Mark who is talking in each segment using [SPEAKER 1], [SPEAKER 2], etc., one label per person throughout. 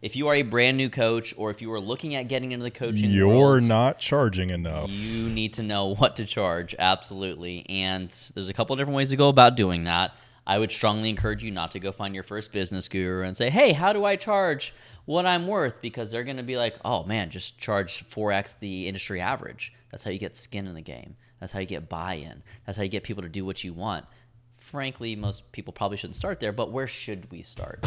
[SPEAKER 1] if you are a brand new coach or if you are looking at getting into the coaching
[SPEAKER 2] You're
[SPEAKER 1] world,
[SPEAKER 2] not charging enough.
[SPEAKER 1] you need to know what to charge. Absolutely. And there's a couple of different ways to go about doing that. I would strongly encourage you not to go find your first business guru and say, hey, how do I charge what I'm worth? Because they're going to be like, oh man, just charge 4x the industry average. That's how you get skin in the game. That's how you get buy-in. That's how you get people to do what you want. Frankly, most people probably shouldn't start there, but where should we start?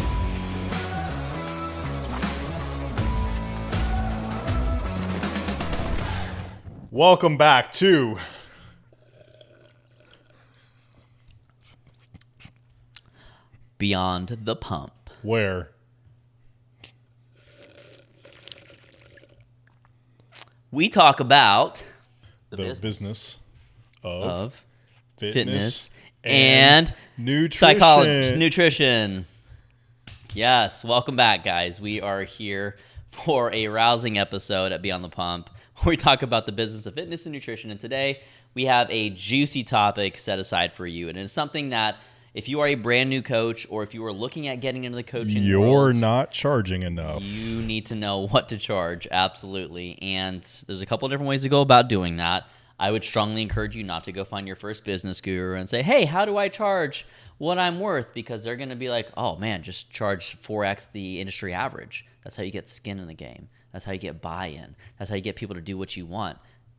[SPEAKER 2] Welcome back to
[SPEAKER 1] Beyond the Pump.
[SPEAKER 2] where
[SPEAKER 1] We talk about
[SPEAKER 2] the business
[SPEAKER 1] of
[SPEAKER 2] fitness
[SPEAKER 1] and
[SPEAKER 2] nutrition.
[SPEAKER 1] psychology, nutrition. Yes, welcome back, guys. We are here for a rousing episode at Beyond the Pump, where we talk about the business of fitness and nutrition. And today, we have a juicy topic set aside for you. And it's something that if you are a brand new coach or if you are looking at getting into the coaching
[SPEAKER 2] You're
[SPEAKER 1] world,
[SPEAKER 2] not charging enough.
[SPEAKER 1] you need to know what to charge. Absolutely. And there's a couple of different ways to go about doing that. I would strongly encourage you not to go find your first business guru and say, hey, how do I charge what I'm worth? Because they're going to be like, oh man, just charge 4x the industry average. That's how you get skin in the game. That's how you get buy-in. That's how you get people to do what you want.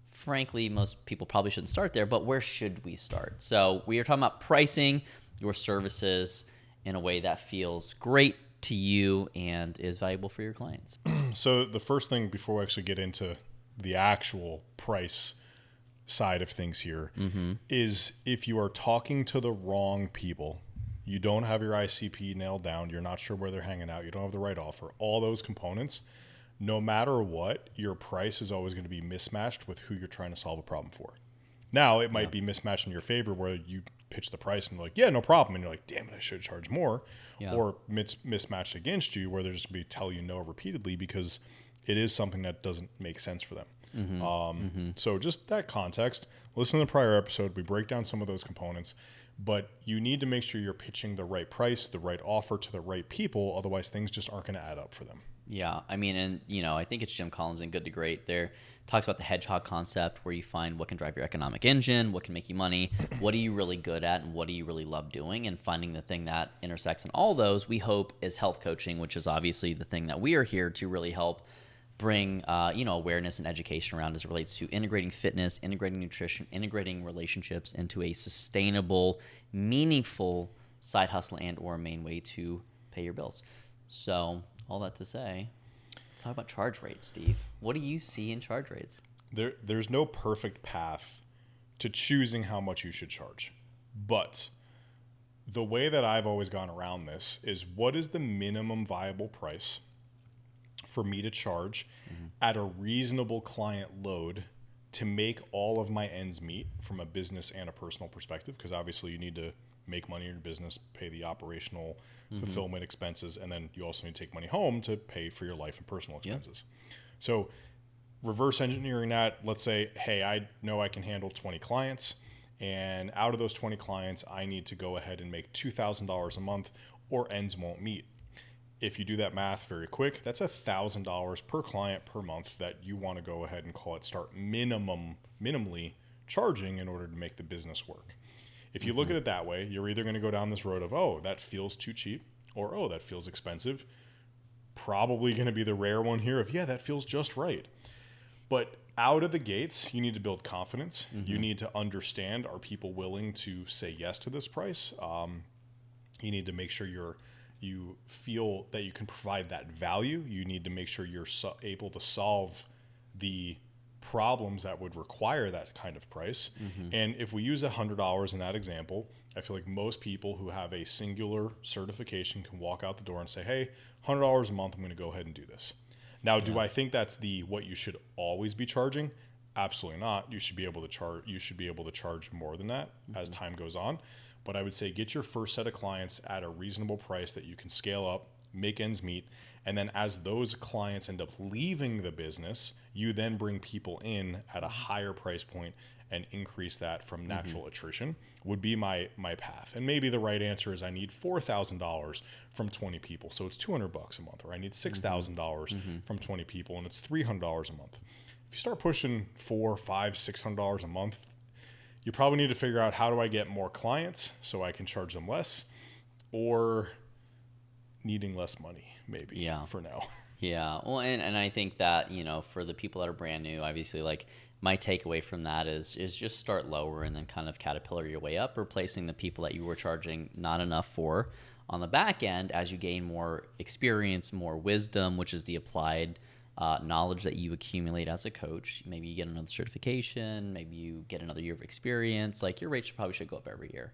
[SPEAKER 1] Frankly, most people probably shouldn't start there, but where should we start? So we are talking about pricing your services in a way that feels great to you and is valuable for your clients.
[SPEAKER 2] So the first thing before we actually get into the actual price side of things here is if you are talking to the wrong people, you don't have your ICP nailed down, you're not sure where they're hanging out, you don't have the right offer, all those components, no matter what, your price is always going to be mismatched with who you're trying to solve a problem for. Now, it might be mismatched in your favor where you pitch the price and you're like, yeah, no problem. And you're like, damn it, I should charge more.
[SPEAKER 1] Yeah.
[SPEAKER 2] Or mismatched against you where they're just going to tell you no repeatedly because it is something that doesn't make sense for them. So just that context, listen to the prior episode. We break down some of those components. But you need to make sure you're pitching the right price, the right offer to the right people. Otherwise, things just aren't going to add up for them.
[SPEAKER 1] Yeah, I mean, and I think it's Jim Collins in Good to Great there. Talks about the hedgehog concept where you find what can drive your economic engine, what can make you money, what are you really good at, and what do you really love doing, and finding the thing that intersects in all those, we hope, is health coaching, which is obviously the thing that we are here to really help bring awareness and education around as it relates to integrating fitness, integrating nutrition, integrating relationships into a sustainable, meaningful side hustle and or main way to pay your bills. So all that to say, let's talk about charge rates, Steve. What do you see in charge rates?
[SPEAKER 2] There's no perfect path to choosing how much you should charge. But the way that I've always gone around this is what is the minimum viable price for me to charge at a reasonable client load to make all of my ends meet from a business and a personal perspective? Because obviously you need to make money in your business, pay the operational fulfillment expenses, and then you also need to take money home to pay for your life and personal expenses. So reverse engineering that, let's say, hey, I know I can handle 20 clients, and out of those 20 clients, I need to go ahead and make $2,000 a month or ends won't meet. If you do that math very quick, that's $1,000 per client per month that you want to go ahead and call it start minimally charging in order to make the business work. If you look at it that way, you're either going to go down this road of, oh, that feels too cheap, or, oh, that feels expensive. Probably going to be the rare one here of, yeah, that feels just right. But out of the gates, you need to build confidence. You need to understand, are people willing to say yes to this price? You need to make sure you feel that you can provide that value. You need to make sure you're able to solve the problems that would require that kind of price. And if we use $100 in that example, I feel like most people who have a singular certification can walk out the door and say, hey, $100 a month, I'm going to go ahead and do this. Now, do I think that's what you should always be charging? Absolutely not. You should be able to charge more than that as time goes on. But I would say get your first set of clients at a reasonable price that you can scale up, make ends meet, And then as those clients end up leaving the business, you then bring people in at a higher price point and increase that from natural attrition would be my path. And maybe the right answer is I need $4,000 from 20 people, so it's $200 a month, or I need $6,000 from 20 people and it's $300 a month. If you start pushing $400, $500, $600 a month, you probably need to figure out, how do I get more clients so I can charge them less, or needing less money maybe for now.
[SPEAKER 1] Yeah. Well, and I think that, for the people that are brand new, obviously, like, my takeaway from that is just start lower and then kind of caterpillar your way up, replacing the people that you were charging not enough for on the back end as you gain more experience, more wisdom, which is the applied knowledge that you accumulate as a coach. Maybe you get another certification, maybe you get another year of experience. Like, your rates probably should go up every year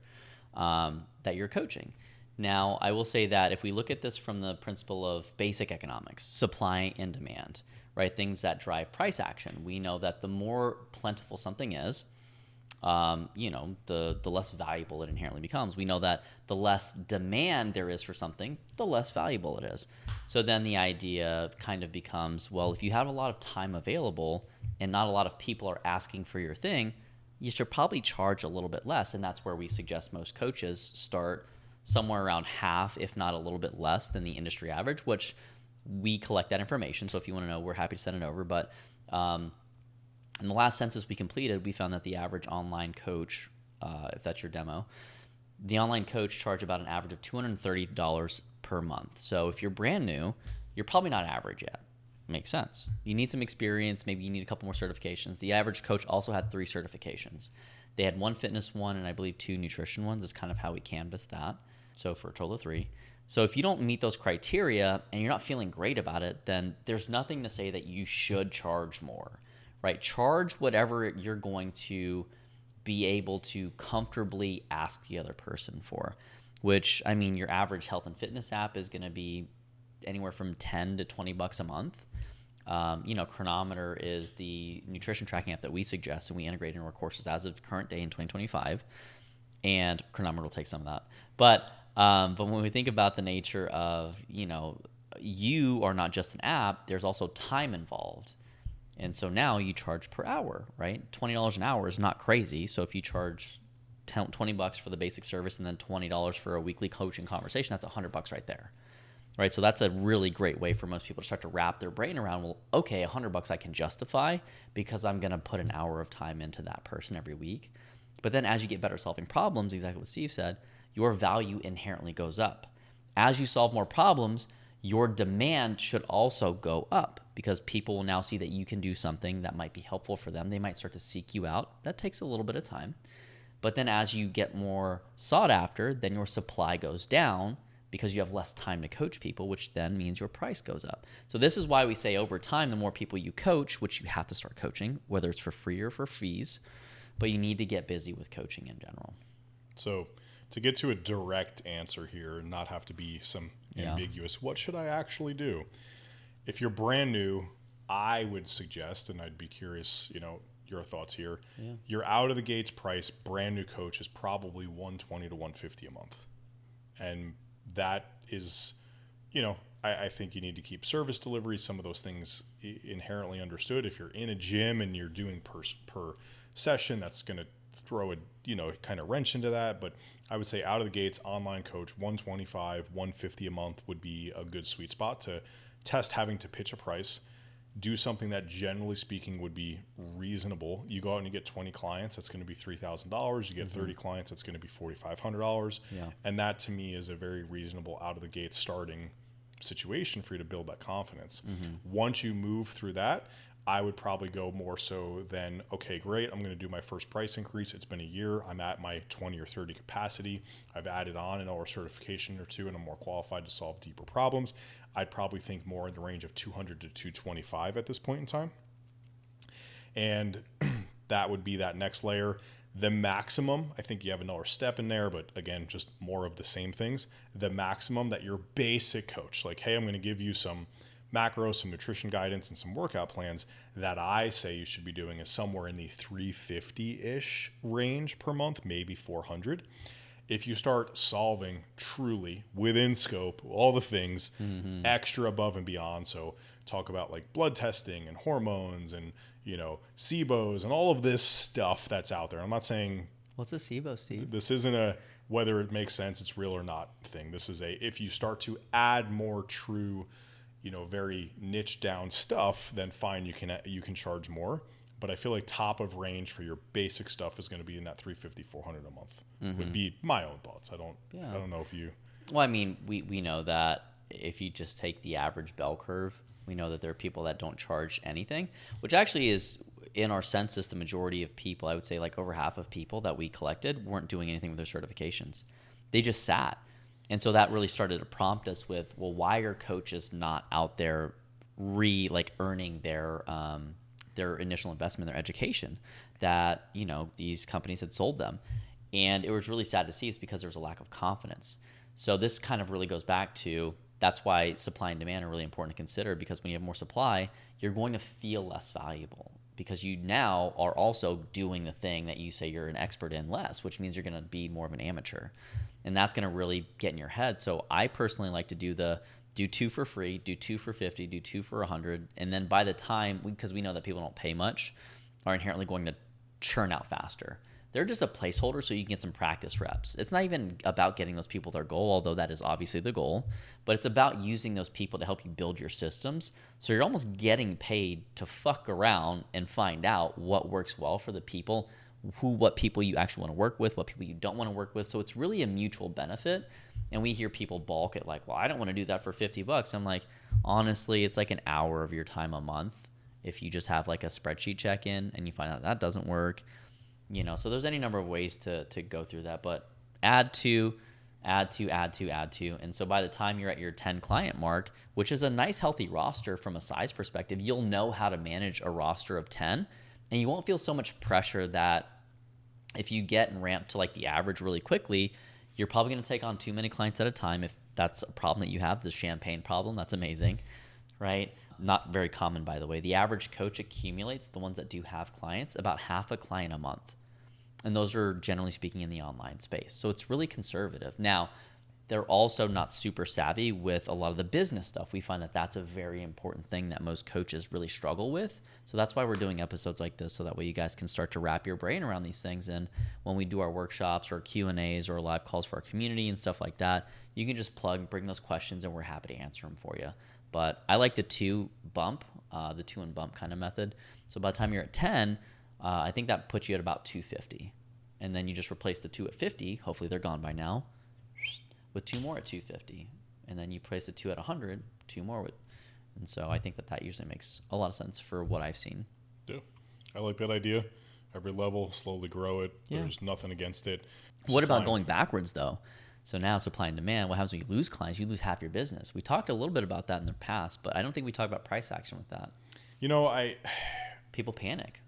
[SPEAKER 1] that you're coaching. Now, I will say that if we look at this from the principle of basic economics, supply and demand, right, things that drive price action, we know that the more plentiful something is, the less valuable it inherently becomes. We know that the less demand there is for something, the less valuable it is. So then the idea kind of becomes, well, if you have a lot of time available and not a lot of people are asking for your thing, you should probably charge a little bit less. And that's where we suggest most coaches start somewhere around half, if not a little bit less than the industry average, which we collect that information. So if you want to know, we're happy to send it over. But in the last census we completed, we found that the average online coach, if that's your demo, the online coach charged about an average of $230 per month. So if you're brand new, you're probably not average yet. Makes sense. You need some experience. Maybe you need a couple more certifications. The average coach also had 3 certifications. They had 1 fitness one and I believe 2 nutrition ones is kind of how we canvassed that. So for a total of 3. So if you don't meet those criteria and you're not feeling great about it, then there's nothing to say that you should charge more, right? Charge whatever you're going to be able to comfortably ask the other person for, which, I mean, your average health and fitness app is going to be anywhere from $10 to $20 a month. Chronometer is the nutrition tracking app that we suggest and we integrate into our courses as of current day in 2025. And Chronometer will take some of that. But when we think about the nature of, you are not just an app, there's also time involved. And so now you charge per hour, right? $20 an hour is not crazy. So if you charge $20 for the basic service and then $20 for a weekly coaching conversation, that's $100 right there. Right, so that's a really great way for most people to start to wrap their brain around, well, okay, $100 I can justify because I'm going to put an hour of time into that person every week. But then as you get better solving problems, exactly what Steve said, your value inherently goes up. As you solve more problems, your demand should also go up because people will now see that you can do something that might be helpful for them. They might start to seek you out. That takes a little bit of time. But then as you get more sought after, then your supply goes down because you have less time to coach people, which then means your price goes up. So this is why we say over time, the more people you coach, which you have to start coaching, whether it's for free or for fees, but you need to get busy with coaching in general.
[SPEAKER 2] So to get to a direct answer here and not have to be some ambiguous, what should I actually do? If you're brand new, I would suggest, and I'd be curious, your thoughts here. Yeah. Your out of the gates price, brand new coach is probably $120 to $150 a month. And that is, I think you need to keep service delivery, some of those things inherently understood. If you're in a gym and you're doing per session, that's going to throw a, kind of wrench into that. But I would say out of the gates, online coach, $125, $150 a month would be a good sweet spot to test having to pitch a price. Do something that generally speaking would be reasonable. You go out and you get 20 clients, that's going to be $3,000. You get 30 clients, that's going to be $4,500. Yeah. And that to me is a very reasonable out of the gate starting situation for you to build that confidence. Once you move through that, I would probably go more so than, okay, great, I'm going to do my first price increase. It's been a year. I'm at my 20 or 30 capacity. I've added on an hour certification or two, and I'm more qualified to solve deeper problems. I'd probably think more in the range of 200 to 225 at this point in time. And that would be that next layer. The maximum, I think you have another step in there, but again, just more of the same things. The maximum that your basic coach, like, hey, I'm going to give you some macros, some nutrition guidance, and some workout plans, that I say you should be doing is somewhere in the $350-ish range per month, maybe $400. If you start solving truly within scope, all the things extra above and beyond, so talk about like blood testing and hormones and, SIBOs and all of this stuff that's out there. I'm not saying
[SPEAKER 1] What's a SIBO, Steve?
[SPEAKER 2] this isn't a whether it makes sense, it's real or not thing. This is if you start to add more true, very niche down stuff, then fine, you can charge more. But I feel like top of range for your basic stuff is going to be in that 350, 400 a month. Would be my own thoughts. I don't know if you.
[SPEAKER 1] Well, I mean, we know that if you just take the average bell curve, we know that there are people that don't charge anything, which actually is in our census, the majority of people, I would say like over half of people that we collected weren't doing anything with their certifications. They just sat. And so that really started to prompt us with, well, why are coaches not out there earning their initial investment, their education that, these companies had sold them. And it was really sad to see. It's because there was a lack of confidence. So this kind of really goes back to, that's why supply and demand are really important to consider, because when you have more supply, you're going to feel less valuable because you now are also doing the thing that you say you're an expert in less, which means you're going to be more of an amateur. And that's going to really get in your head. So I personally like to do 2 for free, do 2 for 50, do 2 for 100. And then by the time, because we know that people don't pay much, are inherently going to churn out faster. They're just a placeholder so you can get some practice reps. It's not even about getting those people their goal, although that is obviously the goal, but it's about using those people to help you build your systems. So you're almost getting paid to fuck around and find out what works well for the people, what people you actually want to work with, what people you don't want to work with. So it's really a mutual benefit. And we hear people balk at like, well, I don't want to do that for $50. I'm like, honestly, it's like an hour of your time a month. If you just have like a spreadsheet check-in and you find out that doesn't work, so there's any number of ways to go through that, but add to. And so by the time you're at your 10 client mark, which is a nice healthy roster from a size perspective, you'll know how to manage a roster of 10 and you won't feel so much pressure that if you get and ramp to like the average really quickly, you're probably going to take on too many clients at a time. If that's a problem that you have, the champagne problem, that's amazing, right? Not very common, by the way. The average coach accumulates, the ones that do have clients, about half a client a month. And those are generally speaking in the online space. So it's really conservative. Now, they're also not super savvy with a lot of the business stuff. We find that that's a very important thing that most coaches really struggle with. So that's why we're doing episodes like this, so that way you guys can start to wrap your brain around these things. And when we do our workshops or Q&As or live calls for our community and stuff like that, you can just bring those questions and we're happy to answer them for you. But I like the 2 and bump kind of method. So by the time you're at 10, I think that puts you at about 250. And then you just replace the 2 at 50. Hopefully they're gone by now. With 2 more at 250. And then you place the 2 at 100, 2 more with. And so I think that usually makes a lot of sense for what I've seen.
[SPEAKER 2] Yeah. I like that idea. Every level, slowly grow it. Yeah. There's nothing against it.
[SPEAKER 1] What about going backwards, though? So now supply and demand, what happens when you lose clients? You lose half your business. We talked a little bit about that in the past, but I don't think we talked about price action with that. People panic.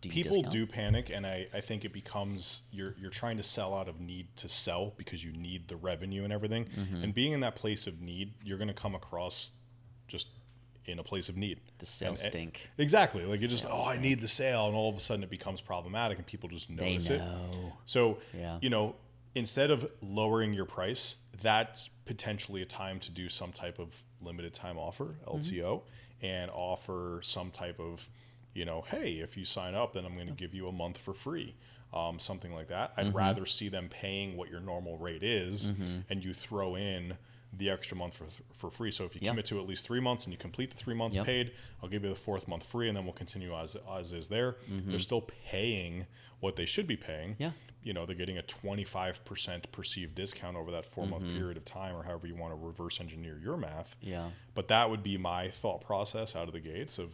[SPEAKER 2] People do panic, and I think it becomes you're trying to sell out of need to sell because you need the revenue and everything. Mm-hmm. And being in that place of need, you're going to come across just in a place of need.
[SPEAKER 1] The sales stink.
[SPEAKER 2] Exactly. Like you just, I need the sale, and all of a sudden it becomes problematic, and people just notice it. So, instead of lowering your price, that's potentially a time to do some type of limited time offer, LTO, and offer some type of hey, if you sign up, then I'm going to give you a month for free, something like that. I'd rather see them paying what your normal rate is, and you throw in the extra month for free. So if you commit to at least 3 months and you complete the 3 months paid, I'll give you the 4th month free, and then we'll continue as is there. They're still paying what they should be paying. Yeah. They're getting a 25% perceived discount over that 4 month period of time, or however you want to reverse engineer your math. Yeah. But that would be my thought process out of the gates of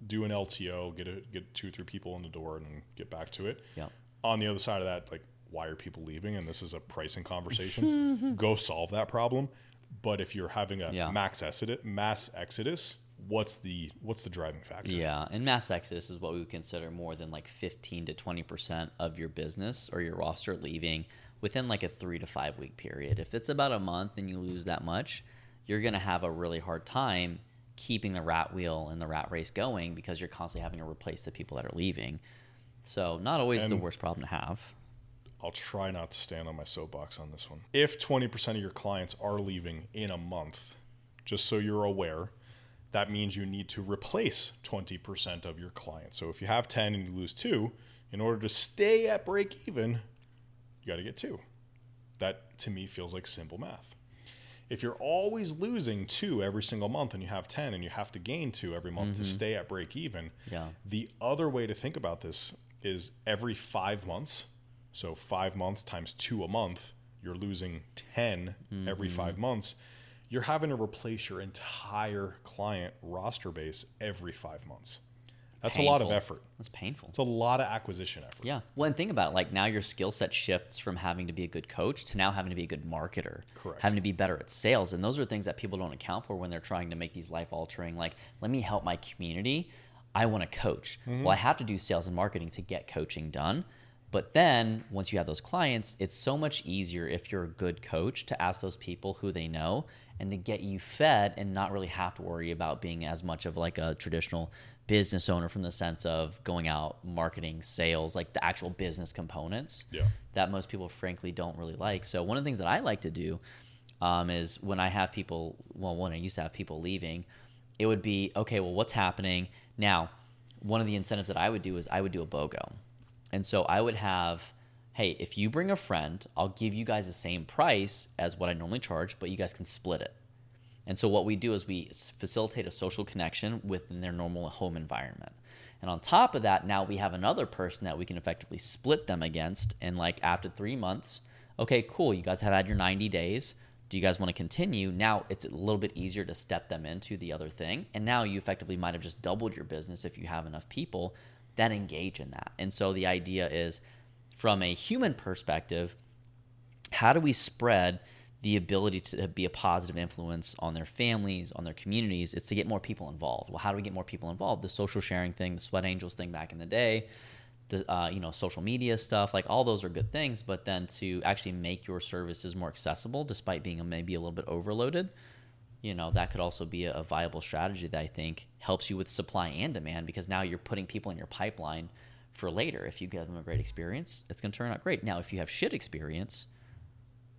[SPEAKER 2] do an LTO, get 2 or 3 people in the door, and then get back to it. Yeah. On the other side of that, why are people leaving? And this is a pricing conversation. Go solve that problem. But if you're having a mass exodus, what's the driving factor?
[SPEAKER 1] Yeah, and mass exodus is what we would consider more than 15 to 20% of your business or your roster leaving within a 3 to 5 week period. If it's about a month and you lose that much, you're going to have a really hard time keeping the rat wheel and the rat race going because you're constantly having to replace the people that are leaving. So not always the worst problem to have.
[SPEAKER 2] I'll try not to stand on my soapbox on this one. If 20% of your clients are leaving in a month, just so you're aware, that means you need to replace 20% of your clients. So if you have 10 and you lose 2, in order to stay at break even, you got to get 2. That to me feels like simple math. If you're always losing 2 every single month and you have 10 and you have to gain 2 every month to stay at break even, the other way to think about this is every 5 months. So 5 months times 2 a month, you're losing 10 every 5 months. You're having to replace your entire client roster base every 5 months. That's a lot of effort.
[SPEAKER 1] That's painful.
[SPEAKER 2] It's a lot of acquisition effort.
[SPEAKER 1] Yeah. Well, and think about it. Like now your skill set shifts from having to be a good coach to now having to be a good marketer.
[SPEAKER 2] Correct.
[SPEAKER 1] Having to be better at sales. And those are things that people don't account for when they're trying to make these life-altering, like, let me help my community. I want to coach. Well, I have to do sales and marketing to get coaching done. But then once you have those clients, it's so much easier if you're a good coach to ask those people who they know and to get you fed and not really have to worry about being as much of like a traditional business owner from the sense of going out, marketing, sales, like the actual business components that most people frankly don't really like. So one of the things that I like to do is when I have people, when I used to have people leaving, it would be, okay, well, what's happening? Now, one of the incentives that I would do is I would do a BOGO. And so I would have, hey, if you bring a friend, I'll give you guys the same price as what I normally charge, but you guys can split it. And so what we do is we facilitate a social connection within their normal home environment. And on top of that, now we have another person that we can effectively split them against. And like after 3 months, okay, cool, you guys have had your 90 days. Do you guys want to continue? Now it's a little bit easier to step them into the other thing. And now you effectively might have just doubled your business if you have enough people that engage in that. And so the idea is, from a human perspective, how do we spread the ability to be a positive influence on their families, on their communities? It's to get more people involved. Well, how do we get more people involved? The social sharing thing, the Sweat Angels thing back in the day, the social media stuff, like all those are good things. But then to actually make your services more accessible, despite being maybe a little bit overloaded, that could also be a viable strategy that I think helps you with supply and demand, because now you're putting people in your pipeline for later. If you give them a great experience, it's going to turn out great. Now, if you have shit experience,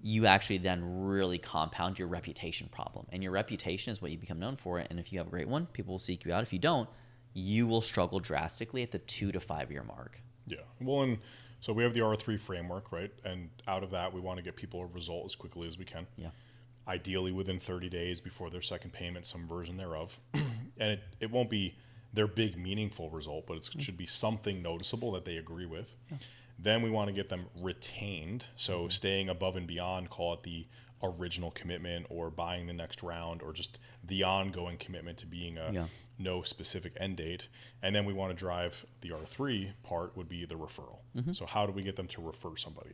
[SPEAKER 1] you actually then really compound your reputation problem. And your reputation is what you become known for. And if you have a great one, people will seek you out. If you don't, you will struggle drastically at the 2 to 5 year mark.
[SPEAKER 2] Yeah. Well, and so we have the R3 framework, right? And out of that, we want to get people a result as quickly as we can.
[SPEAKER 1] Yeah.
[SPEAKER 2] Ideally within 30 days before their second payment, some version thereof. And it won't be their big meaningful result, but it should be something noticeable that they agree with. Yeah. Then we want to get them retained. So staying above and beyond, call it the original commitment or buying the next round or just the ongoing commitment to being no specific end date. And then we want to drive the R3 part would be the referral. So how do we get them to refer somebody?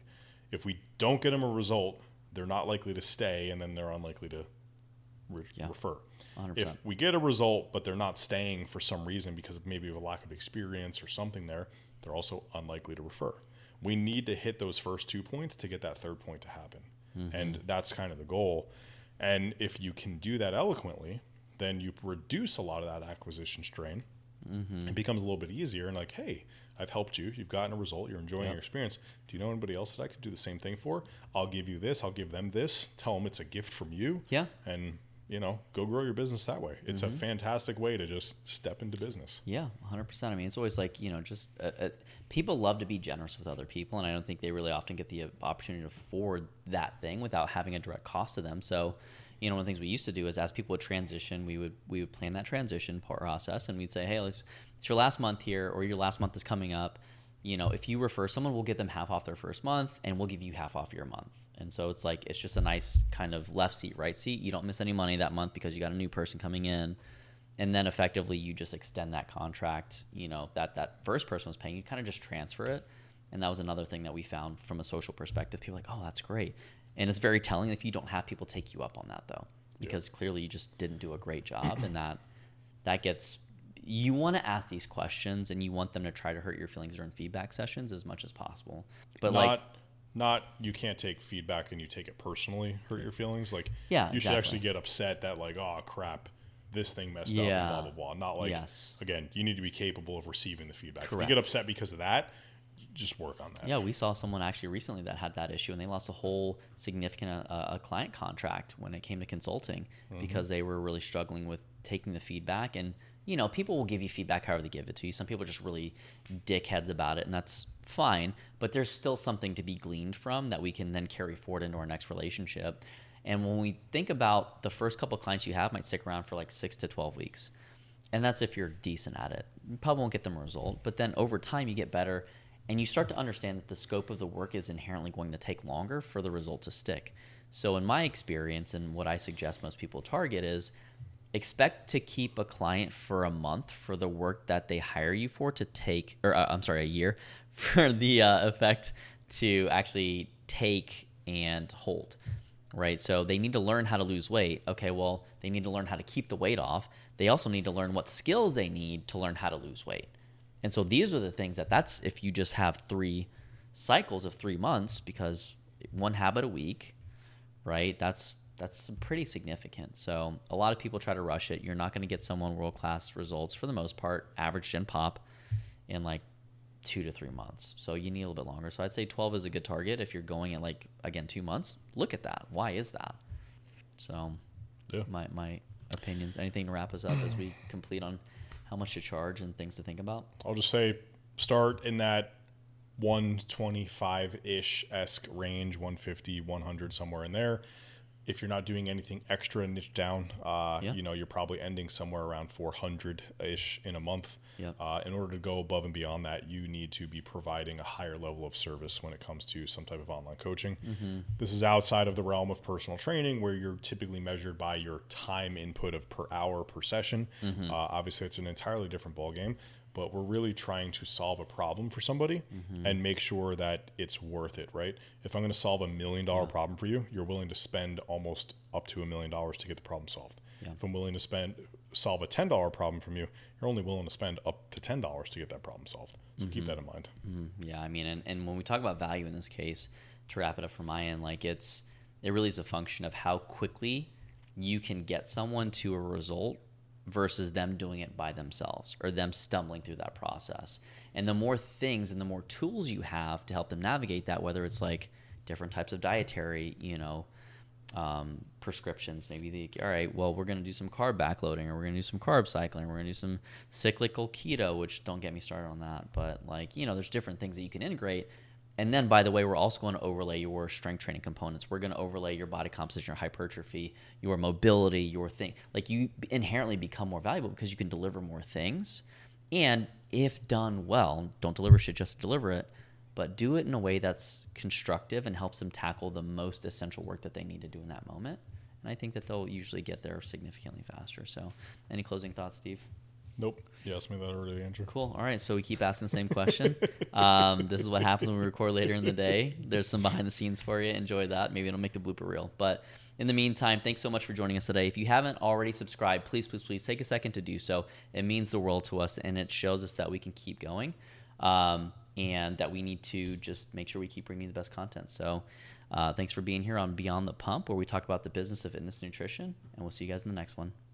[SPEAKER 2] If we don't get them a result, they're not likely to stay, and then they're unlikely to refer. 100%. If we get a result, but they're not staying for some reason because of maybe of a lack of experience or something there, they're also unlikely to refer. We need to hit those first 2 points to get that third point to happen. And that's kind of the goal. And if you can do that eloquently, then you reduce a lot of that acquisition strain. It becomes a little bit easier and like, hey, I've helped you. You've gotten a result. You're enjoying your experience. Do you know anybody else that I could do the same thing for? I'll give you this. I'll give them this. Tell them it's a gift from you.
[SPEAKER 1] Yeah.
[SPEAKER 2] And, go grow your business that way. It's a fantastic way to just step into business.
[SPEAKER 1] Yeah, 100%. I mean, it's always like, just people love to be generous with other people, and I don't think they really often get the opportunity to afford that thing without having a direct cost to them. So, one of the things we used to do is as people would transition, we would plan that transition process, and we'd say, hey, it's your last month here, or your last month is coming up. If you refer someone, we'll get them half off their first month, and we'll give you half off your month. And so it's like, it's just a nice kind of left seat, right seat. You don't miss any money that month because you got a new person coming in. And then effectively you just extend that contract, that first person was paying, you kind of just transfer it. And that was another thing that we found from a social perspective. People are like, oh, that's great. And it's very telling if you don't have people take you up on that, though, because clearly you just didn't do a great job. And that gets, you want to ask these questions and you want them to try to hurt your feelings during feedback sessions as much as possible. But
[SPEAKER 2] not you can't take feedback and you take it personally, hurt your feelings. Like, you should actually get upset that like, oh crap, this thing messed up and blah, blah, blah. Not like, again, you need to be capable of receiving the feedback. Correct. If you get upset because of that, just work on that.
[SPEAKER 1] Yeah, we saw someone actually recently that had that issue, and they lost a whole significant a client contract when it came to consulting because they were really struggling with taking the feedback. And people will give you feedback however they give it to you. Some people are just really dickheads about it, and that's fine. But there's still something to be gleaned from that we can then carry forward into our next relationship. And when we think about the first couple of clients you have might stick around for like 6 to 12 weeks. And that's if you're decent at it. You probably won't get them a result, but then over time you get better and you start to understand that the scope of the work is inherently going to take longer for the result to stick. So in my experience, and what I suggest most people target is expect to keep a client for a month for the work that they hire you for to take, or a year for the effect to actually take and hold. Right? So they need to learn how to lose weight. Okay, well, they need to learn how to keep the weight off. They also need to learn what skills they need to learn how to lose weight. And so these are the things that's if you just have 3 cycles of 3 months, because 1 habit a week, right? That's pretty significant. So a lot of people try to rush it. You're not going to get someone world-class results for the most part, average gen pop, in like 2 to 3 months. So you need a little bit longer. So I'd say 12 is a good target. If you're going at like, again, 2 months, look at that. Why is that? So
[SPEAKER 2] yeah.
[SPEAKER 1] my opinions. Anything to wrap us up as we complete on how much to charge and things to think about?
[SPEAKER 2] I'll just say start in that 125-ish-esque range, 150, 100, somewhere in there. If you're not doing anything extra niche down, you're probably ending somewhere around 400-ish in a month.
[SPEAKER 1] Yep.
[SPEAKER 2] In order to go above and beyond that, you need to be providing a higher level of service when it comes to some type of online coaching. This is outside of the realm of personal training, where you're typically measured by your time input of per hour per session. Obviously, it's an entirely different ballgame. But we're really trying to solve a problem for somebody and make sure that it's worth it, right? If I'm going to solve $1 million problem for you, you're willing to spend almost up to $1 million to get the problem solved.
[SPEAKER 1] Yeah.
[SPEAKER 2] If I'm willing to solve a $10 problem from you, you're only willing to spend up to $10 to get that problem solved. So keep that in mind.
[SPEAKER 1] Yeah, I mean, and when we talk about value in this case, to wrap it up from my end, like it really is a function of how quickly you can get someone to a result versus them doing it by themselves or them stumbling through that process. And the more things and the more tools you have to help them navigate that, whether it's like different types of dietary, prescriptions, maybe all right, well, we're going to do some carb backloading, or we're going to do some carb cycling, we're going to do some cyclical keto, which don't get me started on that. But there's different things that you can integrate. And then, by the way, we're also going to overlay your strength training components. We're going to overlay your body composition, your hypertrophy, your mobility, your thing. Like, you inherently become more valuable because you can deliver more things. And if done well, don't deliver shit just to deliver it, but do it in a way that's constructive and helps them tackle the most essential work that they need to do in that moment. And I think that they'll usually get there significantly faster. So any closing thoughts, Steve?
[SPEAKER 2] Nope. You asked me that already, Andrew.
[SPEAKER 1] Cool. All right. So we keep asking the same question. This is what happens when we record later in the day. There's some behind the scenes for you. Enjoy that. Maybe it'll make the blooper reel. But in the meantime, thanks so much for joining us today. If you haven't already subscribed, please take a second to do so. It means the world to us, and it shows us that we can keep going, and that we need to just make sure we keep bringing you the best content. So thanks for being here on Beyond the Pump, where we talk about the business of fitness and nutrition, and we'll see you guys in the next one.